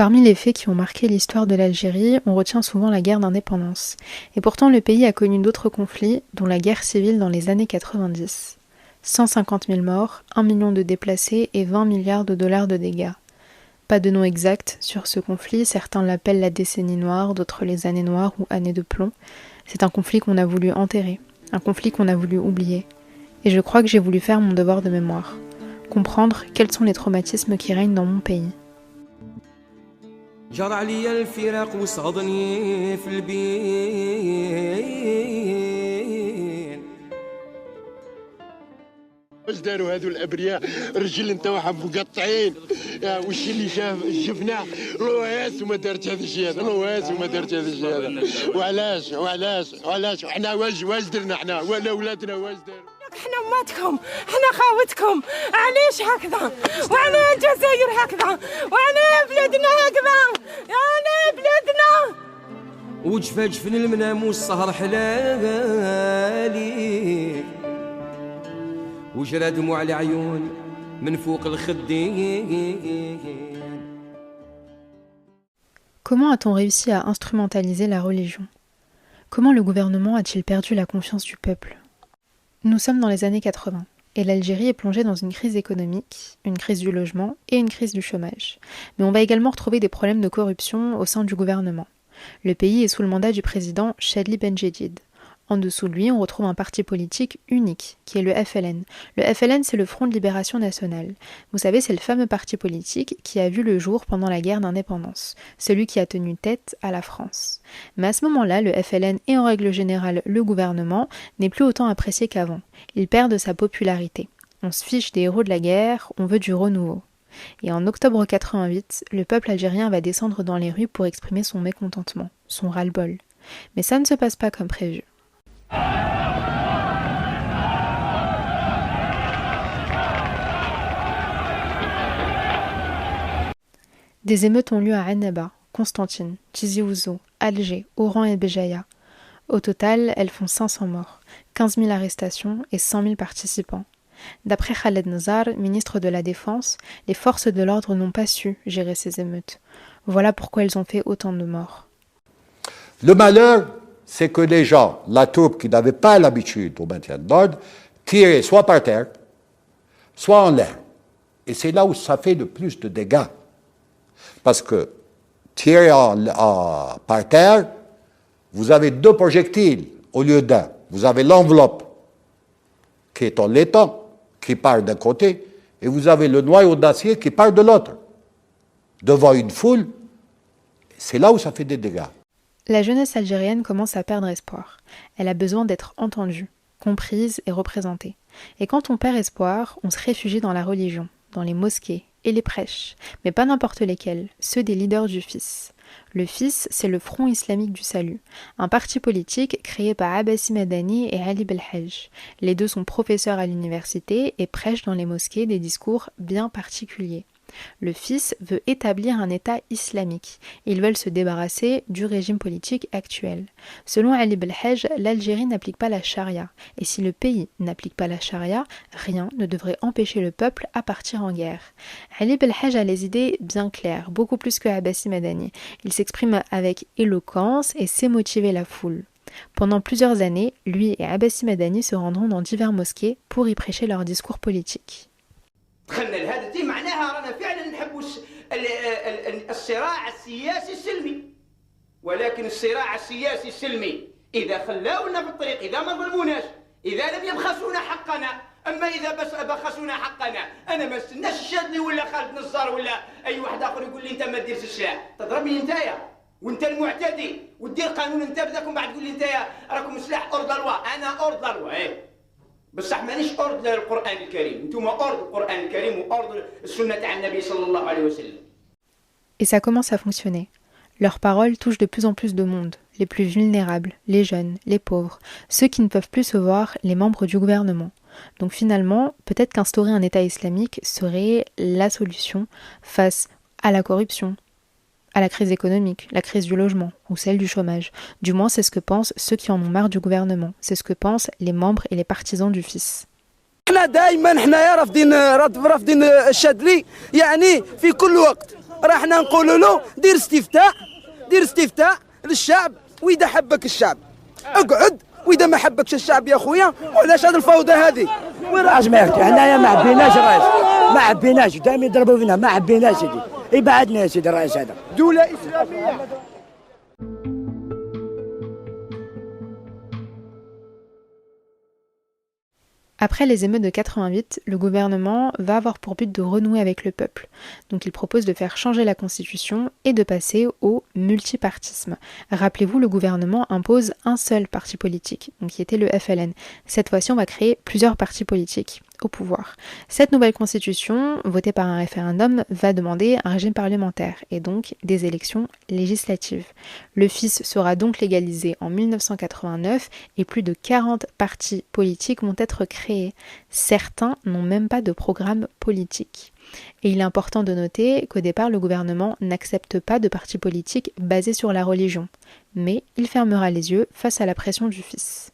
Parmi les faits qui ont marqué l'histoire de l'Algérie, on retient souvent la guerre d'indépendance. Et pourtant, le pays a connu d'autres conflits, dont la guerre civile dans les années 90. 150 000 morts, 1 million de déplacés et 20 milliards de dollars de dégâts. Pas de nom exact sur ce conflit, certains l'appellent la décennie noire, d'autres les années noires ou années de plomb. C'est un conflit qu'on a voulu enterrer, un conflit qu'on a voulu oublier. Et je crois que j'ai voulu faire mon devoir de mémoire. Comprendre quels sont les traumatismes qui règnent dans mon pays. جرى عليا الفراق وصعدني في البين واش داروا هذو الابرياء الرجل نتاعهم مقطعين وش اللي شفناه لواس وما دارت هذا الشيء هذا لواس وما دارت هذا الشيء هذا وعلاش وحنا واش درنا حنا ولا ولادنا واش داروا احنا اماتكم احنا خاوتكم علاش هكذا وعلى الجزائر هكذا وعلى بلادنا هكذا على بلادنا وجفا جفن المنام والسهر حلالي وجرى دموع العيون من فوق الخدين. Comment a-t-on réussi à instrumentaliser la religion? Comment le gouvernement a-t-il perdu la confiance du peuple? Nous sommes dans les années 80 et l'Algérie est plongée dans une crise économique, une crise du logement et une crise du chômage. Mais on va également retrouver des problèmes de corruption au sein du gouvernement. Le pays est sous le mandat du président Chadli Benjedid. En dessous de lui, on retrouve un parti politique unique, qui est le FLN. Le FLN, c'est le Front de Libération Nationale. Vous savez, c'est le fameux parti politique qui a vu le jour pendant la guerre d'indépendance, celui qui a tenu tête à la France. Mais à ce moment-là, le FLN et en règle générale le gouvernement n'est plus autant apprécié qu'avant. Il perd de sa popularité. On se fiche des héros de la guerre, on veut du renouveau. Et en octobre 88, le peuple algérien va descendre dans les rues pour exprimer son mécontentement, son ras-le-bol. Mais ça ne se passe pas comme prévu. Des émeutes ont lieu à Annaba, Constantine, Tizi Ouzou, Alger, Oran et Béjaïa. Au total, elles font 500 morts, 15 000 arrestations et 100 000 participants. D'après Khaled Nazar, ministre de la Défense, les forces de l'ordre n'ont pas su gérer ces émeutes. Voilà pourquoi elles ont fait autant de morts. Le malheur, c'est que les gens, la troupe qui n'avait pas l'habitude au maintien de l'ordre, tiraient soit par terre, soit en l'air. Et c'est là où ça fait le plus de dégâts. Parce que tirer par terre, vous avez 2 projectiles au lieu d'un. Vous avez l'enveloppe qui est en laiton, qui part d'un côté, et vous avez le noyau d'acier qui part de l'autre. Devant une foule, c'est là où ça fait des dégâts. La jeunesse algérienne commence à perdre espoir. Elle a besoin d'être entendue, comprise et représentée. Et quand on perd espoir, on se réfugie dans la religion, dans les mosquées et les prêches, mais pas n'importe lesquels, ceux des leaders du FIS. Le FIS, c'est le Front islamique du salut, un parti politique créé par Abbassi Madani et Ali Belhaj. Les deux sont professeurs à l'université et prêchent dans les mosquées des discours bien particuliers. Le FIS veut établir un État islamique. Ils veulent se débarrasser du régime politique actuel. Selon Ali Belhaj, l'Algérie n'applique pas la charia. Et si le pays n'applique pas la charia, rien ne devrait empêcher le peuple à partir en guerre. Ali Belhaj a les idées bien claires, beaucoup plus que Abbassi Madani. Il s'exprime avec éloquence et sait motiver la foule. Pendant plusieurs années, lui et Abbassi Madani se rendront dans divers mosquées pour y prêcher leurs discours politiques. دخلنا لهذا دي معناها رانا فعلا نحبوا الصراع السياسي السلمي ولكن الصراع السياسي السلمي إذا خلاونا في الطريق إذا ما ظلموناش إذا لم يبخسونا حقنا أما إذا بس بخسونا حقنا أنا ما استناش الشاذلي ولا خالد نصار ولا أي واحد آخر يقول لي أنت ما ديرش السلاح تضربني أنتايا وأنت المعتدي ودير قانون أنت بداك ومن بعد تقول لي أنتايا راكم سلاح أورد لوا أنا أورد لوا إيه بصح مانيش أورد للقرآن الكريم نتوما أورد القرآن الكريم وأورد السنة تاع النبي صلى الله عليه وسلم. Et ça commence à fonctionner. Leurs paroles touchent de plus en plus de monde, les plus vulnérables, les jeunes, les pauvres, ceux qui ne peuvent plus se voir, les membres du gouvernement. Donc finalement, peut-être qu'instaurer un État islamique serait la solution face à la corruption, à la crise économique, la crise du logement ou celle du chômage. Du moins, c'est ce que pensent ceux qui en ont marre du gouvernement. C'est ce que pensent les membres et les partisans du FIS. احنا دائما حنايا رافضين الشاذلي يعني في كل وقت راه حنا نقولوا له دير استفتاء للشعب، واذا حبك الشعب اقعد، واذا ما حبكش الشعب يا خويا وعلاش هذه الفوضى هذه؟ سمعت حنايا ما حبيناش الرئيس، ما حبيناش، دائما يضربوا فينا، ما حبيناش سيدي، يبعدنا يا سيدي الرئيس هذا. دولة إسلامية. Après les émeutes de 88, le gouvernement va avoir pour but de renouer avec le peuple. Donc il propose de faire changer la constitution et de passer au multipartisme. Rappelez-vous, le gouvernement impose un seul parti politique, donc qui était le FLN. Cette fois-ci, on va créer plusieurs partis politiques au pouvoir. Cette nouvelle constitution, votée par un référendum, va demander un régime parlementaire et donc des élections législatives. Le FIS sera donc légalisé en 1989 et plus de 40 partis politiques vont être créés. Certains n'ont même pas de programme politique. Et il est important de noter qu'au départ, le gouvernement n'accepte pas de parti politique basé sur la religion, mais il fermera les yeux face à la pression du FIS.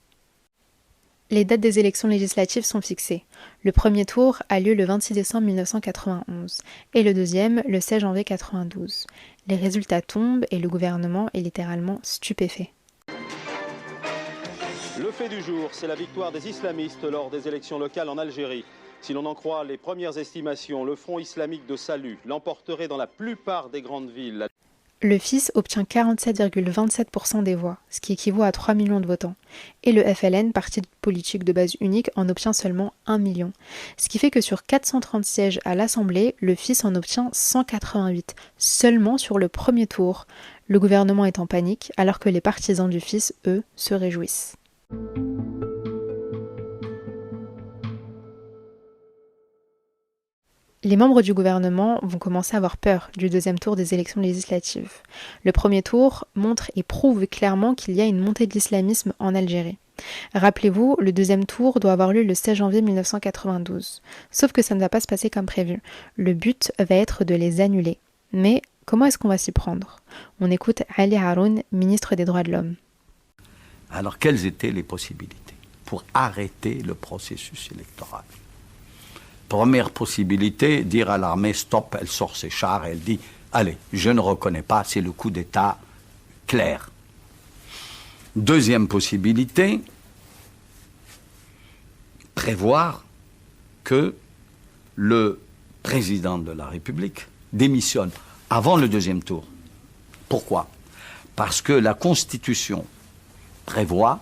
Les dates des élections législatives sont fixées. Le premier tour a lieu le 26 décembre 1991 et le deuxième le 16 janvier 1992. Les résultats tombent et le gouvernement est littéralement stupéfait. Le fait du jour, c'est la victoire des islamistes lors des élections locales en Algérie. Si l'on en croit les premières estimations, le Front islamique de salut l'emporterait dans la plupart des grandes villes. Le FIS obtient 47,27% des voix, ce qui équivaut à 3 millions de votants. Et le FLN, parti politique de base unique, en obtient seulement 1 million. Ce qui fait que sur 430 sièges à l'Assemblée, le FIS en obtient 188, seulement sur le premier tour. Le gouvernement est en panique, alors que les partisans du FIS, eux, se réjouissent. Les membres du gouvernement vont commencer à avoir peur du deuxième tour des élections législatives. Le premier tour montre et prouve clairement qu'il y a une montée de l'islamisme en Algérie. Rappelez-vous, le deuxième tour doit avoir lieu le 16 janvier 1992. Sauf que ça ne va pas se passer comme prévu. Le but va être de les annuler. Mais comment est-ce qu'on va s'y prendre? On écoute Ali Haroun, ministre des Droits de l'Homme. Alors, quelles étaient les possibilités pour arrêter le processus électoral? Première possibilité, dire à l'armée stop, elle sort ses chars, elle dit allez, je ne reconnais pas, c'est le coup d'État clair. Deuxième possibilité, prévoir que le président de la République démissionne avant le deuxième tour. Pourquoi? Parce que la Constitution prévoit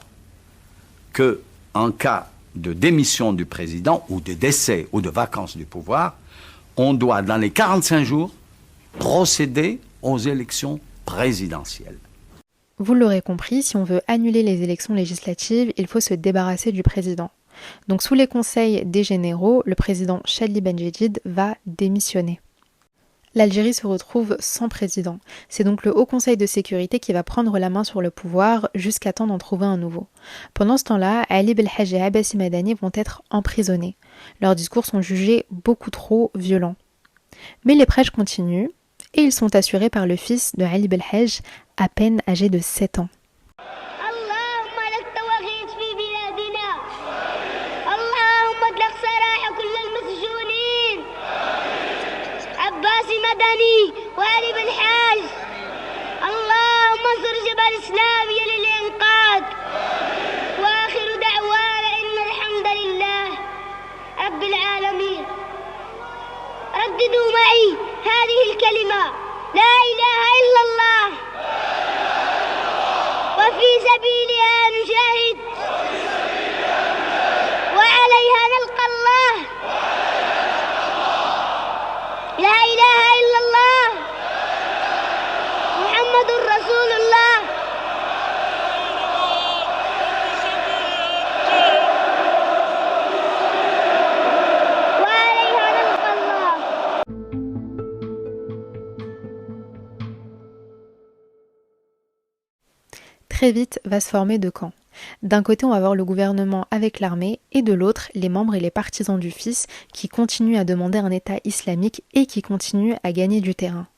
que, en cas de démission du président ou de décès ou de vacance du pouvoir, on doit, dans les 45 jours, procéder aux élections présidentielles. Vous l'aurez compris, si on veut annuler les élections législatives, il faut se débarrasser du président. Donc sous les conseils des généraux, le président Chadli Benjedid va démissionner. L'Algérie se retrouve sans président. C'est donc le Haut Conseil de sécurité qui va prendre la main sur le pouvoir jusqu'à temps d'en trouver un nouveau. Pendant ce temps-là, Ali Belhadj et Abbassi Madani vont être emprisonnés. Leurs discours sont jugés beaucoup trop violents. Mais les prêches continuent et ils sont assurés par le fils de Ali Belhadj, à peine âgé de 7 ans. وعلي بالحاج اللهم انصر جبهة الإسلامية للإنقاذ وآخر دعوانا إن الحمد لله رب العالمين. رددوا معي هذه الكلمة لا إله إلا الله وفي سبيلها نجاهد وعليها نلقى الله لا إله إلا الله محمد رسول الله. وعليها نلقى الله. Très vite va se former deux camps. D'un côté, on va voir le gouvernement avec l'armée et de l'autre, les membres et les partisans du fils qui continuent à demander un État islamique et qui continuent à gagner du terrain.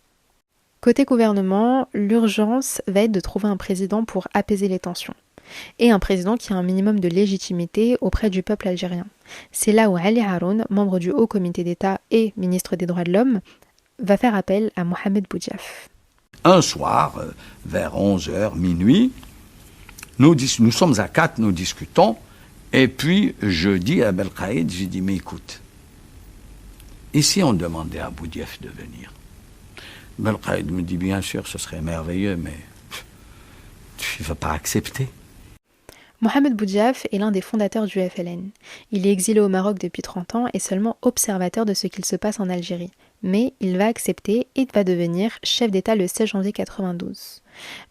Côté gouvernement, l'urgence va être de trouver un président pour apaiser les tensions. Et un président qui a un minimum de légitimité auprès du peuple algérien. C'est là où Ali Haroun, membre du Haut Comité d'État et ministre des Droits de l'Homme, va faire appel à Mohamed Boudiaf. Un soir, vers 11h, minuit, nous sommes à 4, nous discutons, et puis je dis à Belkhaïd, j'ai dit, mais écoute, et si on demandait à Boudiaf de venir? Belkhaïd me dit, bien sûr, ce serait merveilleux, mais tu ne vas pas accepter. Mohamed Boudiaf est l'un des fondateurs du FLN. Il est exilé au Maroc depuis 30 ans et seulement observateur de ce qu'il se passe en Algérie. Mais il va accepter et va devenir chef d'État le 16 janvier 1992.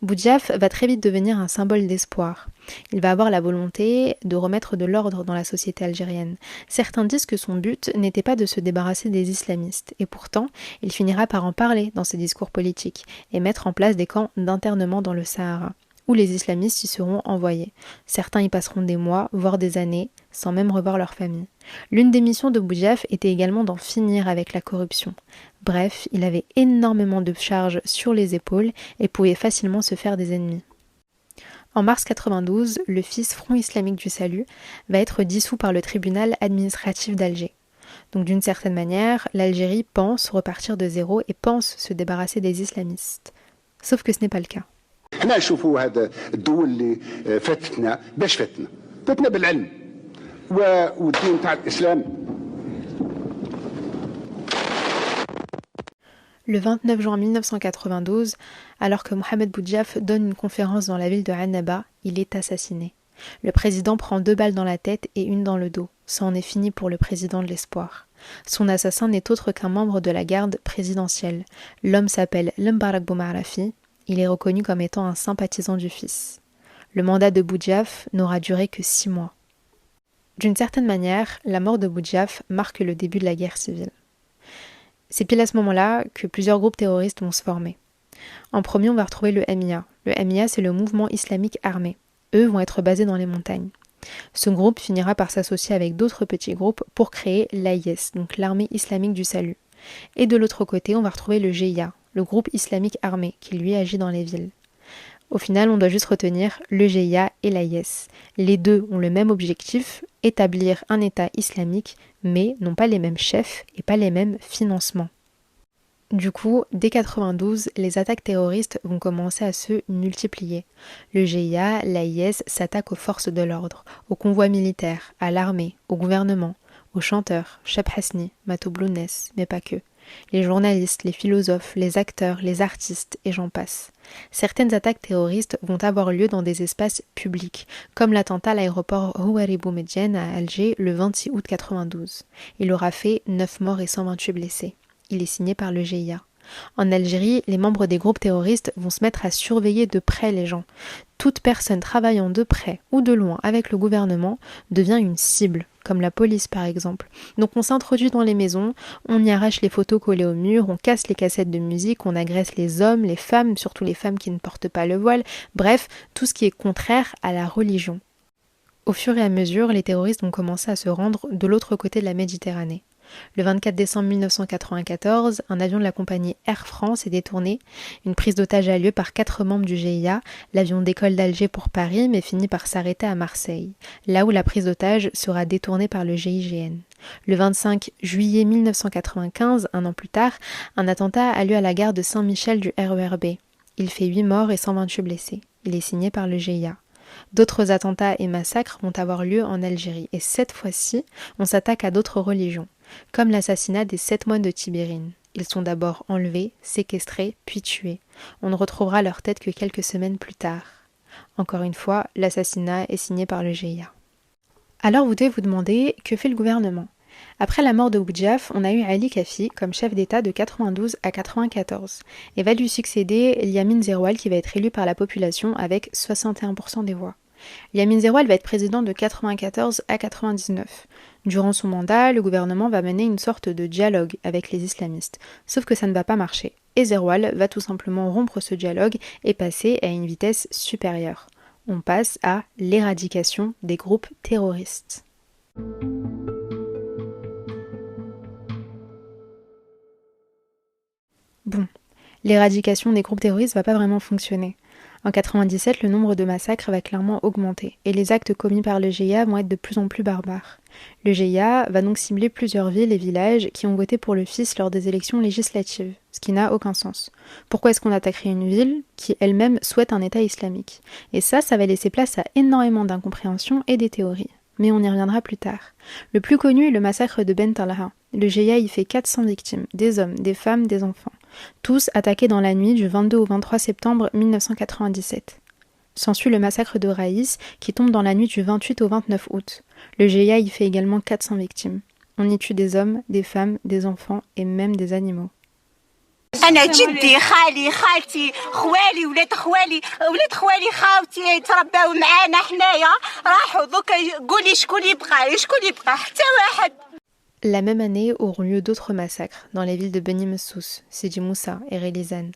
Boudiaf va très vite devenir un symbole d'espoir. Il va avoir la volonté de remettre de l'ordre dans la société algérienne. Certains disent que son but n'était pas de se débarrasser des islamistes, et pourtant, il finira par en parler dans ses discours politiques et mettre en place des camps d'internement dans le Sahara, où les islamistes y seront envoyés. Certains y passeront des mois, voire des années, sans même revoir leur famille. L'une des missions de Boudiaf était également d'en finir avec la corruption. Bref, il avait énormément de charges sur les épaules et pouvait facilement se faire des ennemis. En mars 1992, le FIS Front Islamique du Salut va être dissous par le tribunal administratif d'Alger. Donc d'une certaine manière, l'Algérie pense repartir de zéro et pense se débarrasser des islamistes. Sauf que ce n'est pas le cas. احنا نشوفوا هذا الدول اللي فاتتنا باش فاتنا بالعلم والدين تاع الاسلام. Le 29 juin 1992, alors que Mohamed Boudiaf donne une conférence dans la ville de Annaba, il est assassiné. Le président prend 2 balles dans la tête et une dans le dos. Ça en est fini pour le président de l'espoir. Son assassin n'est autre qu'un membre de la garde présidentielle. L'homme s'appelle Lembarak Boumarafi. Il est reconnu comme étant un sympathisant du FIS. Le mandat de Boudiaf n'aura duré que 6 mois. D'une certaine manière, la mort de Boudiaf marque le début de la guerre civile. C'est pile à ce moment-là que plusieurs groupes terroristes vont se former. En premier, on va retrouver le MIA. Le MIA, c'est le mouvement islamique armé. Eux vont être basés dans les montagnes. Ce groupe finira par s'associer avec d'autres petits groupes pour créer l'AIS, donc l'armée islamique du salut. Et de l'autre côté, on va retrouver le GIA, le groupe islamique armé, qui lui agit dans les villes. Au final, on doit juste retenir le GIA et l'AIS. Les deux ont le même objectif, établir un État islamique, mais n'ont pas les mêmes chefs et pas les mêmes financements. Du coup, dès 1992, les attaques terroristes vont commencer à se multiplier. Le GIA, l'AIS s'attaquent aux forces de l'ordre, aux convois militaires, à l'armée, au gouvernement, aux chanteurs, Cheb Hasni, Matou Blounès, mais pas que. Les journalistes, les philosophes, les acteurs, les artistes, et j'en passe. Certaines attaques terroristes vont avoir lieu dans des espaces publics, comme l'attentat à l'aéroport Houari Boumediene à Alger le 26 août 1992. Il aura fait 9 morts et 128 blessés. Il est signé par le GIA. En Algérie, les membres des groupes terroristes vont se mettre à surveiller de près les gens. Toute personne travaillant de près ou de loin avec le gouvernement devient une cible, comme la police par exemple. Donc on s'introduit dans les maisons, on y arrache les photos collées au mur, on casse les cassettes de musique, on agresse les hommes, les femmes, surtout les femmes qui ne portent pas le voile, bref, tout ce qui est contraire à la religion. Au fur et à mesure, les terroristes vont commencer à se rendre de l'autre côté de la Méditerranée. Le 24 décembre 1994, un avion de la compagnie Air France est détourné. Une prise d'otage a lieu par 4 membres du GIA. L'avion décolle d'Alger pour Paris mais finit par s'arrêter à Marseille, là où la prise d'otage sera détournée par le GIGN. Le 25 juillet 1995, un an plus tard, un attentat a lieu à la gare de Saint-Michel du RERB. Il fait 8 morts et 128 blessés. Il est signé par le GIA. D'autres attentats et massacres vont avoir lieu en Algérie et cette fois-ci, on s'attaque à d'autres religions, comme l'assassinat des 7 moines de Tibérine. Ils sont d'abord enlevés, séquestrés, puis tués. On ne retrouvera leur tête que quelques semaines plus tard. Encore une fois, l'assassinat est signé par le GIA. Alors vous devez vous demander, que fait le gouvernement ? Après la mort de Boudiaf, on a eu Ali Kafi comme chef d'État de 92 à 94 et va lui succéder Yamin Zeroual qui va être élu par la population avec 61% des voix. Yamin Zeroual va être président de 94 à 99. Durant son mandat, le gouvernement va mener une sorte de dialogue avec les islamistes, sauf que ça ne va pas marcher. Et Zeroual va tout simplement rompre ce dialogue et passer à une vitesse supérieure. On passe à l'éradication des groupes terroristes. Bon, l'éradication des groupes terroristes va pas vraiment fonctionner. En 97, le nombre de massacres va clairement augmenter et les actes commis par le GIA vont être de plus en plus barbares. Le GIA va donc cibler plusieurs villes et villages qui ont voté pour le fils lors des élections législatives, ce qui n'a aucun sens. Pourquoi est-ce qu'on attaquerait une ville qui elle-même souhaite un État islamique? Et ça va laisser place à énormément d'incompréhensions et des théories. Mais on y reviendra plus tard. Le plus connu est le massacre de Ben Talha. Le GIA y fait 400 victimes, des hommes, des femmes, des enfants. Tous attaqués dans la nuit du 22 au 23 septembre 1997. S'ensuit le massacre de Raïs, qui tombe dans la nuit du 28 au 29 août. Le GIA y fait également 400 victimes. On y tue des hommes, des femmes, des enfants et même des animaux. انا جدي خالي خالتي خوالي ولاد خوالي خاوتي ترباو معانا حنايا راحوا دوكا قولي شكون يبقى حتى واحد. La même année auront lieu d'autres massacres dans les villes de Beni Messous, Sidi Moussa et Relizane.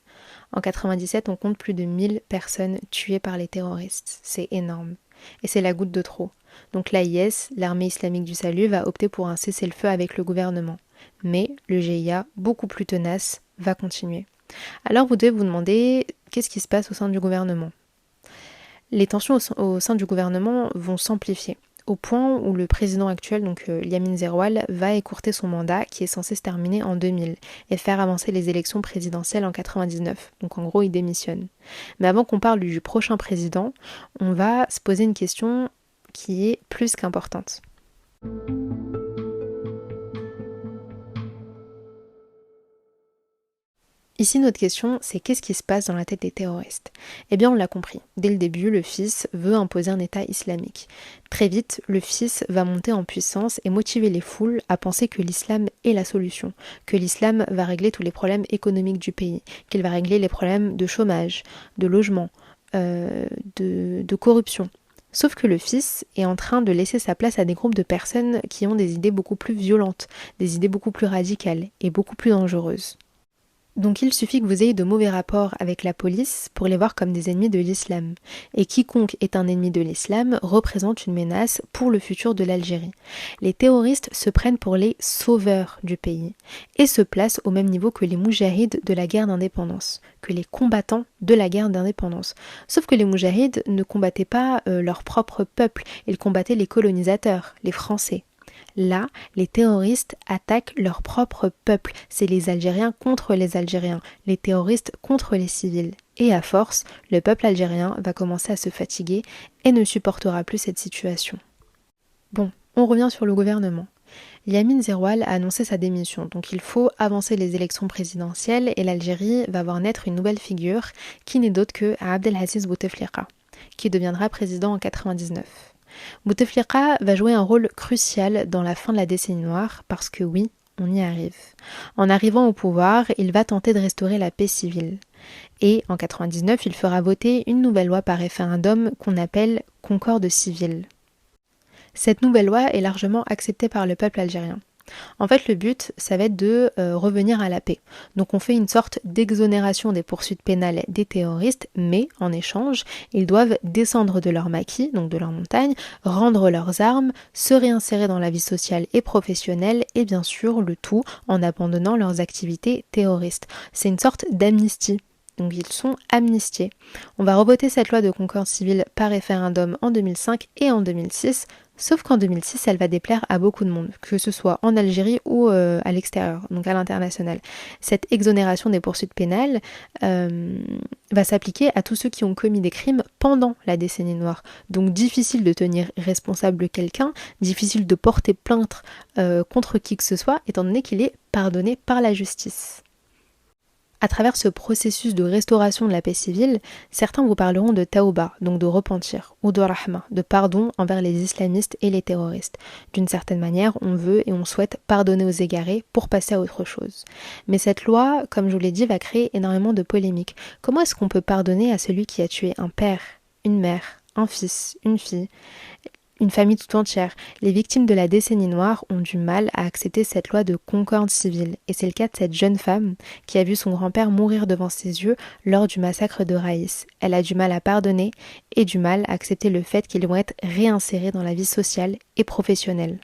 En 97, on compte plus de 1000 personnes tuées par les terroristes. C'est énorme. Et c'est la goutte de trop. Donc l'AIS, l'armée islamique du salut, va opter pour un cessez-le-feu avec le gouvernement. Mais le GIA, beaucoup plus tenace, va continuer. Alors vous devez vous demander qu'est-ce qui se passe au sein du gouvernement. Les tensions au sein du gouvernement vont s'amplifier, au point où le président actuel, donc Yamin Zerwal, va écourter son mandat qui est censé se terminer en 2000 et faire avancer les élections présidentielles en 99. Donc en gros, il démissionne. Mais avant qu'on parle du prochain président, on va se poser une question qui est plus qu'importante. Ici, notre question, c'est qu'est-ce qui se passe dans la tête des terroristes? Eh bien, on l'a compris. Dès le début, le fils veut imposer un État islamique. Très vite, le fils va monter en puissance et motiver les foules à penser que l'islam est la solution, que l'islam va régler tous les problèmes économiques du pays, qu'il va régler les problèmes de chômage, de logement, de corruption. Sauf que le fils est en train de laisser sa place à des groupes de personnes qui ont des idées beaucoup plus violentes, des idées beaucoup plus radicales et beaucoup plus dangereuses. Donc il suffit que vous ayez de mauvais rapports avec la police pour les voir comme des ennemis de l'islam. Et quiconque est un ennemi de l'islam représente une menace pour le futur de l'Algérie. Les terroristes se prennent pour les sauveurs du pays et se placent au même niveau que les moudjahides de la guerre d'indépendance, que les combattants de la guerre d'indépendance. Sauf que les moudjahides ne combattaient pas leur propre peuple, ils combattaient les colonisateurs, les Français. Là, les terroristes attaquent leur propre peuple. C'est les Algériens contre les Algériens, les terroristes contre les civils. Et à force, le peuple algérien va commencer à se fatiguer et ne supportera plus cette situation. Bon, on revient sur le gouvernement. Yamin Zerwal a annoncé sa démission, donc il faut avancer les élections présidentielles et l'Algérie va voir naître une nouvelle figure qui n'est d'autre que Abdelaziz Bouteflika, qui deviendra président en 99. Bouteflika va jouer un rôle crucial dans la fin de la décennie noire parce que oui, on y arrive. En arrivant au pouvoir, il va tenter de restaurer la paix civile. Et en 99, il fera voter une nouvelle loi par référendum qu'on appelle Concorde civile. Cette nouvelle loi est largement acceptée par le peuple algérien. En fait, le but, ça va être de revenir à la paix. Donc on fait une sorte d'exonération des poursuites pénales des terroristes, mais en échange, ils doivent descendre de leur maquis, donc de leur montagne, rendre leurs armes, se réinsérer dans la vie sociale et professionnelle, et bien sûr le tout en abandonnant leurs activités terroristes. C'est une sorte d'amnistie. Donc ils sont amnistiés. On va revoter cette loi de concorde civile par référendum en 2005 et en 2006, sauf qu'en 2006, elle va déplaire à beaucoup de monde, que ce soit en Algérie ou à l'extérieur, donc à l'international. Cette exonération des poursuites pénales va s'appliquer à tous ceux qui ont commis des crimes pendant la décennie noire. Donc difficile de tenir responsable quelqu'un, difficile de porter plainte contre qui que ce soit, étant donné qu'il est pardonné par la justice. À travers ce processus de restauration de la paix civile, certains vous parleront de taouba, donc de repentir, ou de rahma, de pardon envers les islamistes et les terroristes. D'une certaine manière, on veut et on souhaite pardonner aux égarés pour passer à autre chose. Mais cette loi, comme je vous l'ai dit, va créer énormément de polémiques. Comment est-ce qu'on peut pardonner à celui qui a tué un père, une mère, un fils, une fille, une famille tout entière? Les victimes de la décennie noire ont du mal à accepter cette loi de concorde civile. Et c'est le cas de cette jeune femme qui a vu son grand-père mourir devant ses yeux lors du massacre de Raïs. Elle a du mal à pardonner et du mal à accepter le fait qu'ils vont être réinsérés dans la vie sociale et professionnelle.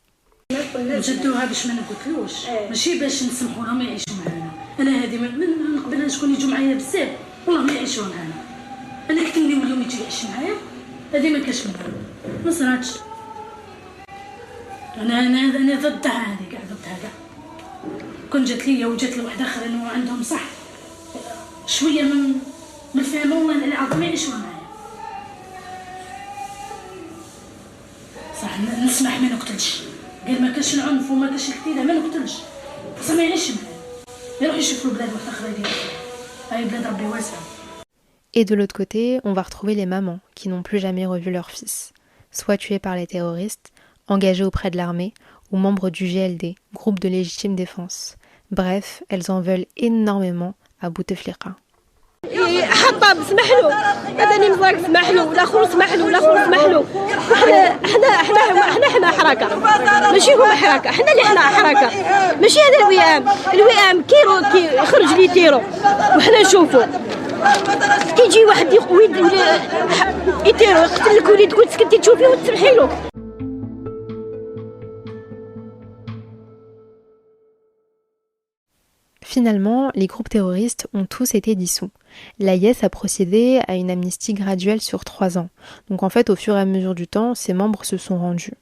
نجدوها باش ما نقتلوش ماشي باش نسمحوا لهم يعيشوا معنا. انا هذه من قبل شكون يجوا معايا بزاف والله ما يعيشوا معنا. انا كنت ندير يجي يعيش معايا هذه ما كاش منها ما صراتش. انا ضدها هذه كاع ضدها كاع. كون جات ليا وجات لواحد اخر انه عندهم صح شويه من الفهم والله العظيم يعيشوا معايا. صح نسمح ما نقتلش قال ما كاش العنف وما كاش القتيله ما نقتلش بصح ما يعيش معايا يروح يشوفوا بلاد واحده اخرى يديروا هاي بلاد ربي واسعه. Et de l'autre côté, on va retrouver les mamans qui n'ont plus jamais revu leur fils, soit tués par les terroristes, engagés auprès de l'armée ou membres du GLD, groupe de légitime défense. Bref, elles en veulent énormément à Bouteflika. حطب اسمح له هذا نمزاك اسمح له ولا خو اسمح له ولا خو اسمح له. احنا حركه ماشي هما حركه احنا اللي احنا حركه ماشي هذا الوئام كي يخرج لي تيرو وحنا نشوفوا كيجي واحد يطيرو يقتل لك وليد تقول سكتي تشوفيه وتسمحي له. Finalement, les groupes terroristes ont tous été dissous. L'IS a procédé à une amnistie graduelle sur 3 ans. Donc en fait, au fur et à mesure du temps, ses membres se sont rendus.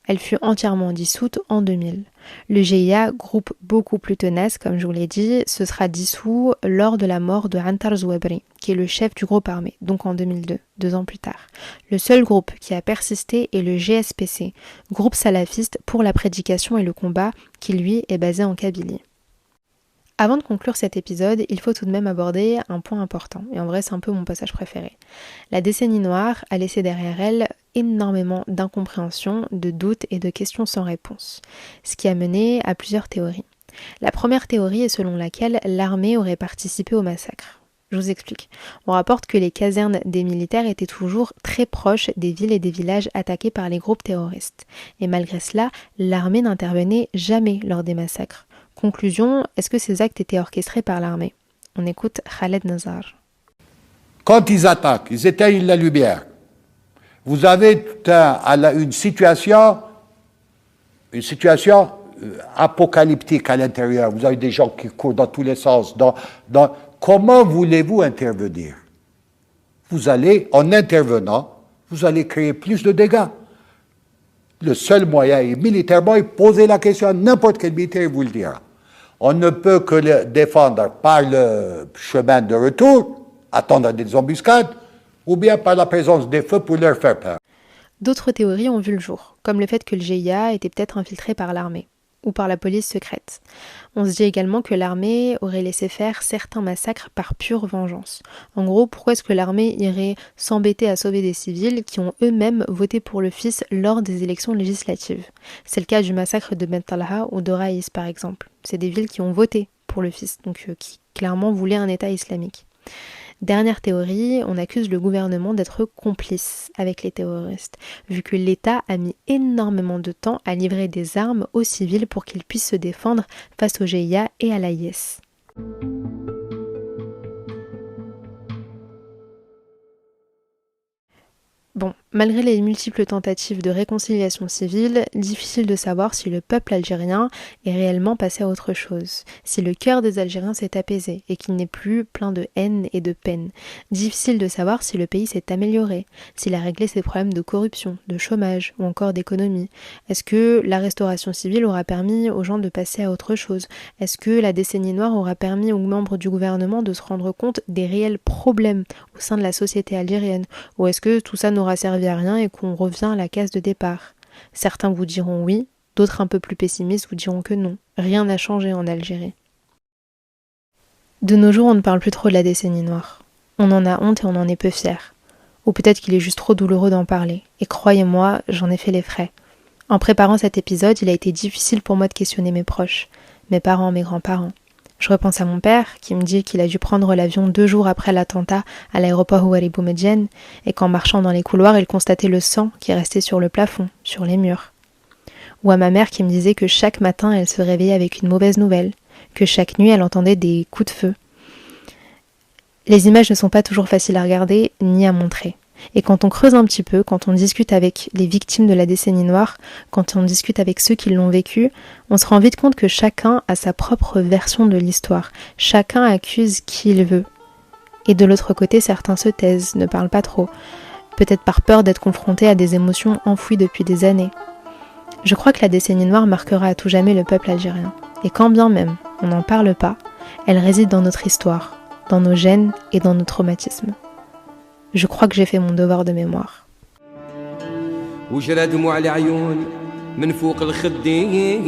Elle fut entièrement dissoute en 2000. Le GIA, groupe beaucoup plus tenace, comme je vous l'ai dit, se sera dissous lors de la mort de Antar Zouabri, qui est le chef du groupe armé, donc en 2002, 2 ans plus tard. Le seul groupe qui a persisté est le GSPC, groupe salafiste pour la prédication et le combat, qui lui est basé en Kabylie. Avant de conclure cet épisode, il faut tout de même aborder un point important, et en vrai c'est un peu mon passage préféré. La décennie noire a laissé derrière elle énormément d'incompréhension, de doutes et de questions sans réponse, ce qui a mené à plusieurs théories. La première théorie est selon laquelle l'armée aurait participé au massacre. Je vous explique. On rapporte que les casernes des militaires étaient toujours très proches des villes et des villages attaqués par les groupes terroristes. Et malgré cela, l'armée n'intervenait jamais lors des massacres. Conclusion, est-ce que ces actes étaient orchestrés par l'armée? On écoute Khaled Nazar. Quand ils attaquent, ils éteignent la lumière. Vous avez une situation apocalyptique à l'intérieur. Vous avez des gens qui courent dans tous les sens. Comment voulez-vous intervenir? Vous allez, en intervenant, vous allez créer plus de dégâts. Le seul moyen est militairement, et poser la question à n'importe quel militaire vous le dira. On ne peut que le défendre par le chemin de retour, attendre des embuscades, ou bien par la présence des feux pour leur faire peur. D'autres théories ont vu le jour, comme le fait que le GIA était peut-être infiltré par l'armée, ou par la police secrète. On se dit également que l'armée aurait laissé faire certains massacres par pure vengeance. En gros, pourquoi est-ce que l'armée irait s'embêter à sauver des civils qui ont eux-mêmes voté pour le fils lors des élections législatives? C'est le cas du massacre de Ben Talha ou de Raïs par exemple. C'est des villes qui ont voté pour le fils, donc qui clairement voulaient un État islamique. Dernière théorie, on accuse le gouvernement d'être complice avec les terroristes, vu que l'État a mis énormément de temps à livrer des armes aux civils pour qu'ils puissent se défendre face au GIA et à l'IS. Bon, malgré les multiples tentatives de réconciliation civile, difficile de savoir si le peuple algérien est réellement passé à autre chose, si le cœur des Algériens s'est apaisé et qu'il n'est plus plein de haine et de peine. Difficile de savoir si le pays s'est amélioré, s'il a réglé ses problèmes de corruption, de chômage ou encore d'économie. Est-ce que la restauration civile aura permis aux gens de passer à autre chose? Est-ce que la décennie noire aura permis aux membres du gouvernement de se rendre compte des réels problèmes au sein de la société algérienne? Ou est-ce que tout ça n'aura servi à rien et qu'on revient à la case de départ? Certains vous diront oui, d'autres un peu plus pessimistes vous diront que non. Rien n'a changé en Algérie. De nos jours, on ne parle plus trop de la décennie noire. On en a honte et on en est peu fier. Ou peut-être qu'il est juste trop douloureux d'en parler. Et croyez-moi, j'en ai fait les frais. En préparant cet épisode, il a été difficile pour moi de questionner mes proches, mes parents, mes grands-parents. Je repense à mon père qui me dit qu'il a dû prendre l'avion 2 jours après l'attentat à l'aéroport Houari Boumediene et qu'en marchant dans les couloirs, il constatait le sang qui restait sur le plafond, sur les murs. Ou à ma mère qui me disait que chaque matin, elle se réveillait avec une mauvaise nouvelle, que chaque nuit, elle entendait des coups de feu. Les images ne sont pas toujours faciles à regarder ni à montrer. Et quand on creuse un petit peu, quand on discute avec les victimes de la décennie noire, quand on discute avec ceux qui l'ont vécu, on se rend vite compte que chacun a sa propre version de l'histoire. Chacun accuse qui il veut. Et de l'autre côté, certains se taisent, ne parlent pas trop, peut-être par peur d'être confrontés à des émotions enfouies depuis des années. Je crois que la décennie noire marquera à tout jamais le peuple algérien. Et quand bien même on n'en parle pas, elle réside dans notre histoire, dans nos gènes et dans nos traumatismes. Je crois que j'ai fait mon devoir de mémoire. وجرى دموع العيون من فوق الخدين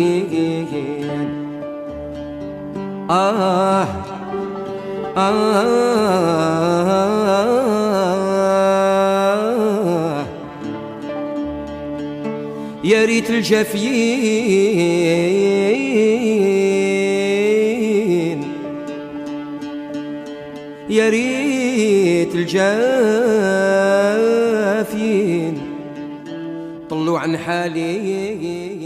يا ريت الجافيين يا ريت الجافيين طلوا عن حالي